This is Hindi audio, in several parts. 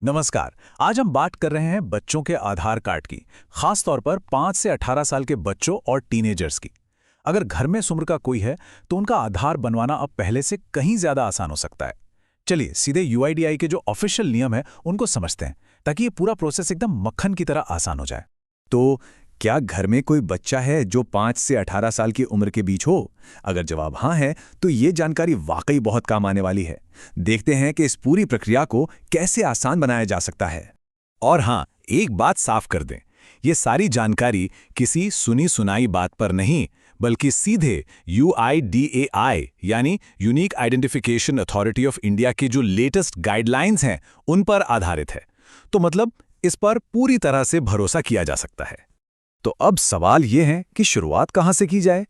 नमस्कार। आज हम बात कर रहे हैं बच्चों के आधार कार्ड की, खास तौर पर 5 से 18 साल के बच्चों और टीनेजर्स की। अगर घर में इस उम्र का कोई है तो उनका आधार बनवाना अब पहले से कहीं ज्यादा आसान हो सकता है। चलिए सीधे यूआईडीआई के जो ऑफिशियल नियम है उनको समझते हैं, ताकि ये पूरा प्रोसेस एकदम मक्खन की तरह आसान हो जाए। तो क्या घर में कोई बच्चा है जो 5 से 18 साल की उम्र के बीच हो? अगर जवाब हाँ है, तो ये जानकारी वाकई बहुत काम आने वाली है। देखते हैं कि इस पूरी प्रक्रिया को कैसे आसान बनाया जा सकता है। और हाँ, एक बात साफ कर दें, ये सारी जानकारी किसी सुनी सुनाई बात पर नहीं, बल्कि सीधे यूआईडीएआई यानी unique identification authority of India की जो लेटेस्ट गाइडलाइंस हैं, उन पर आधारित है। तो मतलब इस पर पूरी तरह से भरोसा किया जा सकता है। तो अब सवाल ये है कि शुरुआत कहाँ से की जाए?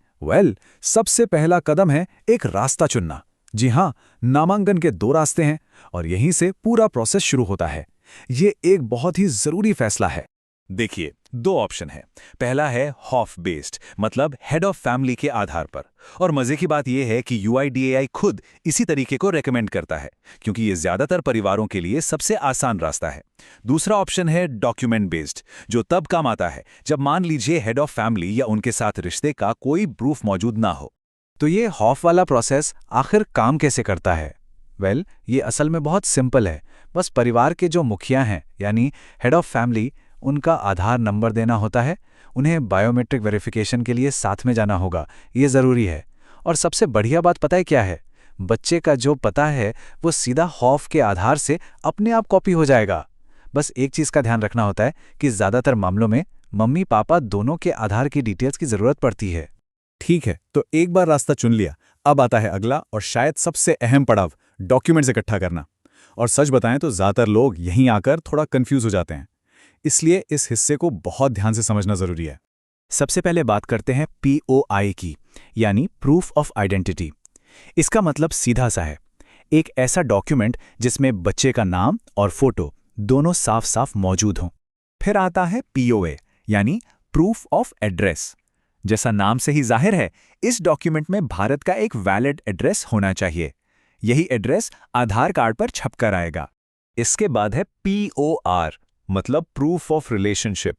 सबसे पहला कदम है एक रास्ता चुनना। जी हाँ, नामांकन के 2 रास्ते हैं और यहीं से पूरा प्रोसेस शुरू होता है। ये एक बहुत ही जरूरी फैसला है। देखिए, 2 ऑप्शन है। पहला है हॉफ बेस्ड, मतलब हेड ऑफ फैमिली के आधार पर। और मजे की बात यह है कि यूआईडीएआई खुद इसी तरीके को रेकमेंड करता है, क्योंकि ये ज्यादातर परिवारों के लिए सबसे आसान रास्ता है। दूसरा ऑप्शन है डॉक्यूमेंट बेस्ड, जो तब काम आता है जब मान लीजिए हेड ऑफ फैमिली या उनके साथ रिश्ते का कोई प्रूफ मौजूद ना हो। तो ये हॉफ वाला प्रोसेस आखिर काम कैसे करता है? ये असल में बहुत सिंपल है। बस परिवार के जो मुखिया हैं, यानी हेड ऑफ फैमिली, उनका आधार नंबर देना होता है। उन्हें बायोमेट्रिक वेरिफिकेशन के लिए साथ में जाना होगा, ये ज़रूरी है। और सबसे बढ़िया बात पता है क्या है? बच्चे का जो पता है वो सीधा हॉफ के आधार से अपने आप कॉपी हो जाएगा। बस एक चीज़ का ध्यान रखना होता है कि ज़्यादातर मामलों में मम्मी पापा दोनों के आधार की डिटेल्स की ज़रूरत पड़ती है। ठीक है, तो एक बार रास्ता चुन लिया, अब आता है अगला और शायद सबसे अहम पड़ाव, डॉक्यूमेंट्स इकट्ठा करना। और सच बताएं तो ज़्यादातर लोग यहीं आकर थोड़ा कंफ्यूज हो जाते हैं। इसलिए इस हिस्से को बहुत ध्यान से समझना जरूरी है। सबसे पहले बात करते हैं पीओआई की, यानी प्रूफ ऑफ आइडेंटिटी। इसका मतलब सीधा सा है, एक ऐसा डॉक्यूमेंट जिसमें बच्चे का नाम और फोटो दोनों साफ साफ मौजूद हों। फिर आता है पीओए, यानी प्रूफ ऑफ एड्रेस। जैसा नाम से ही जाहिर है, इस डॉक्यूमेंट में भारत का एक वैलिड एड्रेस होना चाहिए। यही एड्रेस आधार कार्ड पर छपकर आएगा। इसके बाद है पीओआर, मतलब प्रूफ ऑफ रिलेशनशिप।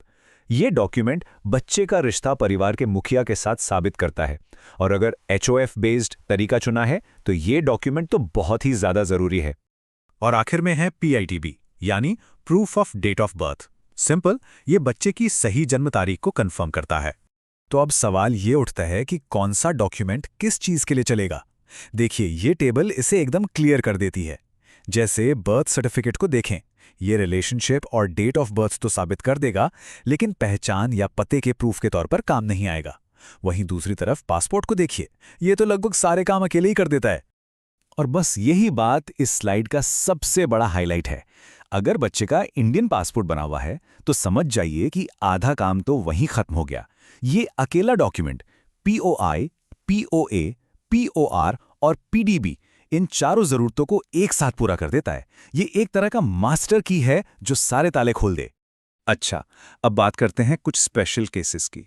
ये डॉक्यूमेंट बच्चे का रिश्ता परिवार के मुखिया के साथ साबित करता है। और अगर एचओएफ बेस्ड तरीका चुना है तो ये डॉक्यूमेंट तो बहुत ही ज्यादा जरूरी है। और आखिर में है पीआईटीबी, यानी proof of date of birth. Simple, ये बच्चे की सही जन्म तारीख को कंफर्म करता है। तो अब सवाल ये उठता है कि कौन सा डॉक्यूमेंट किस चीज के लिए चलेगा। देखिए, ये टेबल इसे एकदम क्लियर कर देती है। जैसे बर्थ सर्टिफिकेट को देखें, ये रिलेशनशिप और डेट ऑफ बर्थ तो साबित कर देगा, लेकिन पहचान या पते के प्रूफ के तौर पर काम नहीं आएगा। वहीं दूसरी तरफ पासपोर्ट को देखिए, ये तो लगभग सारे काम अकेले ही कर देता है। और बस यही बात इस स्लाइड का सबसे बड़ा हाईलाइट है। अगर बच्चे का इंडियन पासपोर्ट बना हुआ है तो समझ जाइए कि आधा काम तो वहीं खत्म हो गया। ये अकेला डॉक्यूमेंट पीओआई, पीओए, पीओआर और पीडीबी, इन चारों जरूरतों को एक साथ पूरा कर देता है। ये एक तरह का मास्टर की है जो सारे ताले खोल दे। अच्छा, अब बात करते हैं कुछ स्पेशल केसेस की।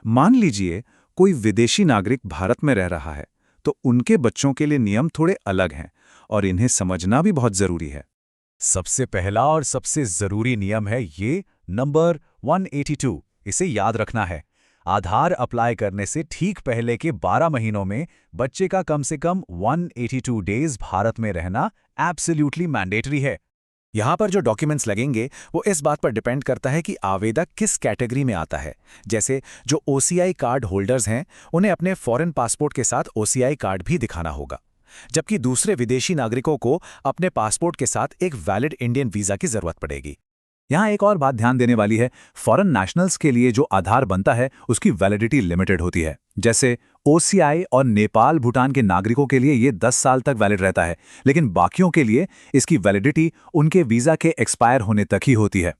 मान लीजिए कोई विदेशी नागरिक भारत में रह रहा है, तो उनके बच्चों के लिए नियम थोड़े अलग हैं और इन्हें समझना भी बहुत जरूरी है। सबसे पहला और सबसे जरूरी नियम है ये नंबर 182। इसे याद रखना है। आधार अप्लाई करने से ठीक पहले के 12 महीनों में बच्चे का कम से कम 182 डेज भारत में रहना एब्सोल्युटली मैंडेटरी है। यहाँ पर जो डॉक्यूमेंट्स लगेंगे वो इस बात पर डिपेंड करता है कि आवेदक किस कैटेगरी में आता है। जैसे जो ओसीआई कार्ड होल्डर्स हैं, उन्हें अपने फॉरेन पासपोर्ट के साथ ओसीआई कार्ड भी दिखाना होगा, जबकि दूसरे विदेशी नागरिकों को अपने पासपोर्ट के साथ एक वैलिड इंडियन वीजा की जरूरत पड़ेगी। यहाँ एक और बात ध्यान देने वाली है, फॉरेन नेशनल्स के लिए जो आधार बनता है उसकी वैलिडिटी लिमिटेड होती है। जैसे ओसीआई और नेपाल भूटान के नागरिकों के लिए ये 10 साल तक वैलिड रहता है, लेकिन बाकियों के लिए इसकी वैलिडिटी उनके वीजा के एक्सपायर होने तक ही होती है।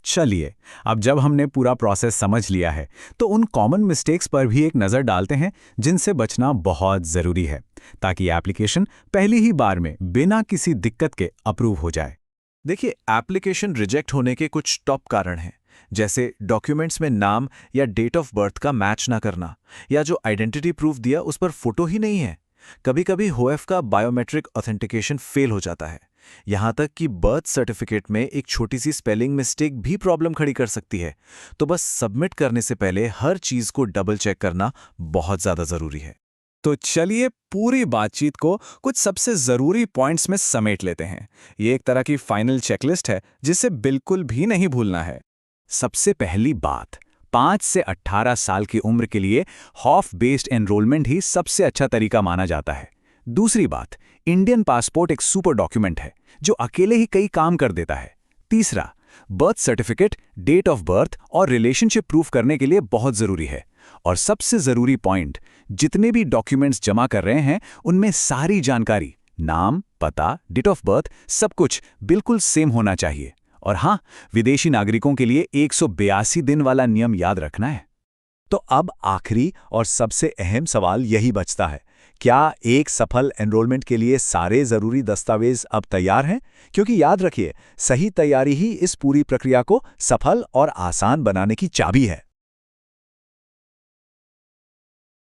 चलिए, अब जब हमने पूरा प्रोसेस समझ लिया है तो उन कॉमन मिस्टेक्स पर भी एक नज़र डालते हैं जिनसे बचना बहुत ज़रूरी है, ताकि एप्लीकेशन पहली ही बार में बिना किसी दिक्कत के अप्रूव हो जाए। देखिए, एप्लीकेशन रिजेक्ट होने के कुछ टॉप कारण हैं, जैसे डॉक्यूमेंट्स में नाम या डेट ऑफ बर्थ का मैच ना करना, या जो आइडेंटिटी प्रूफ दिया उस पर फोटो ही नहीं है। कभी कभी होएफ का बायोमेट्रिक ऑथेंटिकेशन फेल हो जाता है, यहाँ तक कि बर्थ सर्टिफिकेट में एक छोटी सी स्पेलिंग मिस्टेक भी प्रॉब्लम खड़ी कर सकती है। तो बस सबमिट करने से पहले हर चीज़ को डबल चेक करना बहुत ज़्यादा ज़रूरी है। तो चलिए पूरी बातचीत को कुछ सबसे ज़रूरी पॉइंट्स में समेट लेते हैं। ये एक तरह की फाइनल चेकलिस्ट है जिसे बिल्कुल भी नहीं भूलना है। सबसे पहली बात, 5 से 18 साल की उम्र के लिए हॉफ बेस्ड एनरोलमेंट ही सबसे अच्छा तरीका माना जाता है। दूसरी बात, इंडियन पासपोर्ट एक सुपर डॉक्यूमेंट है जो अकेले ही कई काम कर देता है। तीसरा, birth certificate, date of birth और रिलेशनशिप प्रूफ करने के लिए बहुत ज़रूरी है। और सबसे ज़रूरी पॉइंट, जितने भी डॉक्यूमेंट्स जमा कर रहे हैं उनमें सारी जानकारी, नाम, पता, डेट ऑफ बर्थ, सब कुछ बिल्कुल सेम होना चाहिए। और हाँ, विदेशी नागरिकों के लिए 182 दिन वाला नियम याद रखना है। तो अब आखिरी और सबसे अहम सवाल यही बचता है, क्या एक सफल एनरोलमेंट के लिए सारे ज़रूरी दस्तावेज अब तैयार हैं? क्योंकि याद रखिए, सही तैयारी ही इस पूरी प्रक्रिया को सफल और आसान बनाने की चाबी है।